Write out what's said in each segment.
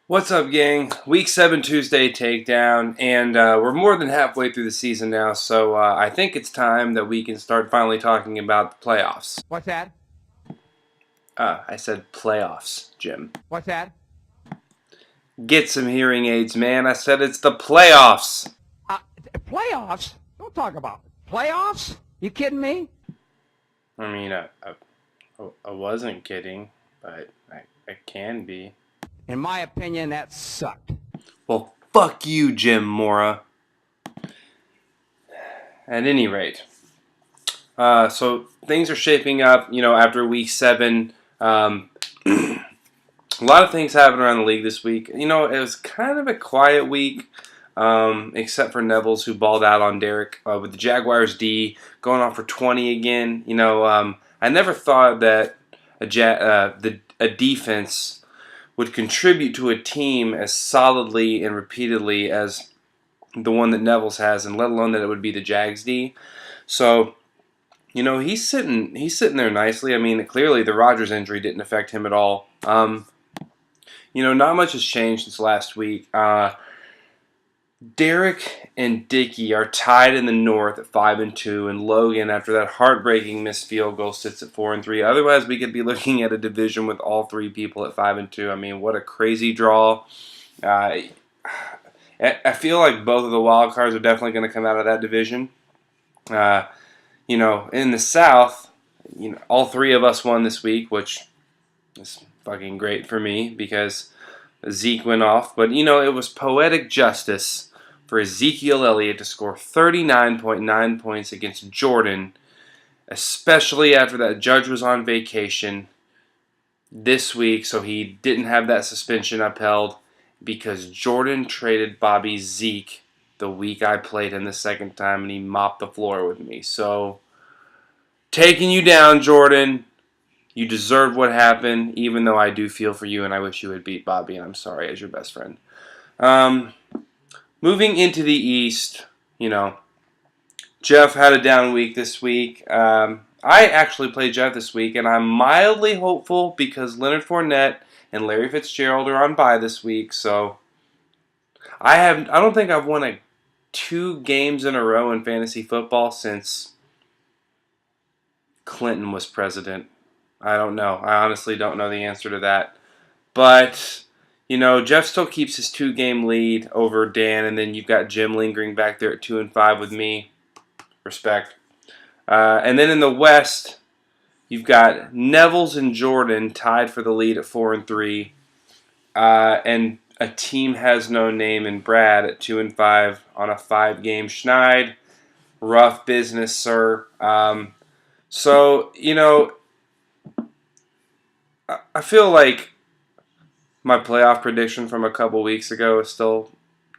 What's up, gang? Week 7 Tuesday takedown, and we're more than halfway through the season now, so I think it's time that we can start finally talking about the playoffs. What's that? I said playoffs, Jim. What's that? Get some hearing aids, man. I said it's the playoffs. Uh, Playoffs? Don't talk about playoffs. You kidding me? I mean, I wasn't kidding, but I can be. In my opinion, that sucked. Well, fuck you, Jim Mora. At any rate, so things are shaping up, after week 7. A lot of things happened around the league this week. It was kind of a quiet week, except for Neville's, who balled out on Derek with the Jaguars D going off for 20 again. I never thought that a defense would contribute to a team as solidly and repeatedly as the one that Neville's has, and let alone that it would be the Jags D. So, he's sitting there nicely. I mean, clearly the Rodgers injury didn't affect him at all. Not much has changed since last week. Derek and Dickey are tied in the North at 5-2, and Logan, after that heartbreaking missed field goal, sits at 4-3. Otherwise, we could be looking at a division with all three people at 5-2. I mean, what a crazy draw! I feel like both of the wild cards are definitely going to come out of that division. In the South, all three of us won this week, which is fucking great for me because Zeke went off. But, it was poetic justice for Ezekiel Elliott to score 39.9 points against Jordan, especially after that judge was on vacation this week, so he didn't have that suspension upheld because Jordan traded Bobby Zeke the week I played him the second time, and he mopped the floor with me. So, taking you down, Jordan. You deserve what happened, even though I do feel for you, and I wish you would beat Bobby, and I'm sorry as your best friend. Moving into the East, Jeff had a down week this week. I actually played Jeff this week, and I'm mildly hopeful because Leonard Fournette and Larry Fitzgerald are on bye this week. So I don't think I've won 2 games in a row in fantasy football since Clinton was president. I don't know. I honestly don't know the answer to that. But, Jeff still keeps his 2-game lead over Dan, and then you've got Jim lingering back there at 2-5 with me. Respect. And then in the West, you've got Neville's and Jordan tied for the lead at 4-3. And a team has no name in Brad at 2-5 on a 5-game schneid. Rough business, sir. So, I feel like my playoff prediction from a couple weeks ago is still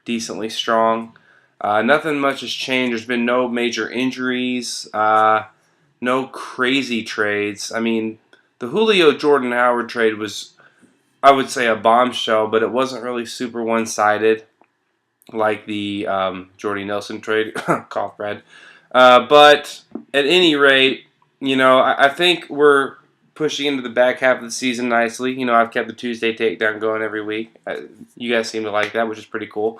decently strong. Nothing much has changed. There's been no major injuries, no crazy trades. I mean, the Julio Jordan Howard trade was, I would say, a bombshell, but it wasn't really super one-sided like the Jordy Nelson trade. Cough, Brad. But at any rate, I think we're pushing into the back half of the season nicely. I've kept the Tuesday takedown going every week. You guys seem to like that, which is pretty cool.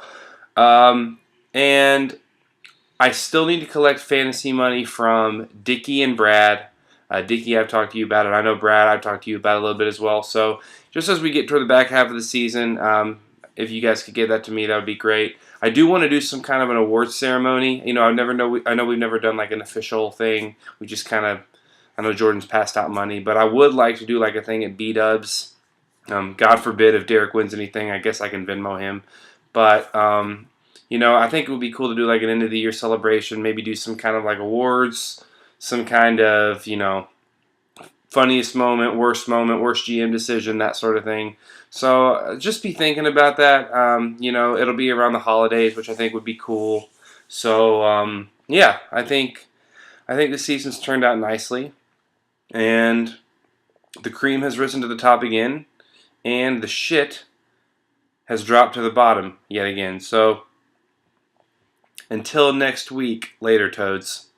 And I still need to collect fantasy money from Dickie and Brad. Dickie, I've talked to you about it. I know Brad, I've talked to you about it a little bit as well. So just as we get toward the back half of the season, if you guys could give that to me, that would be great. I do want to do some kind of an awards ceremony. I know we've never done like an official thing. We just kind of, I know Jordan's passed out money, but I would like to do like a thing at B-Dubs. God forbid if Derek wins anything, I guess I can Venmo him. But, I think it would be cool to do like an end of the year celebration, maybe do some kind of like awards, some kind of, funniest moment, worst GM decision, that sort of thing. So just be thinking about that. It'll be around the holidays, which I think would be cool. So, yeah, I think the season's turned out nicely. And the cream has risen to the top again, and the shit has dropped to the bottom yet again. So, until next week, later, Toads.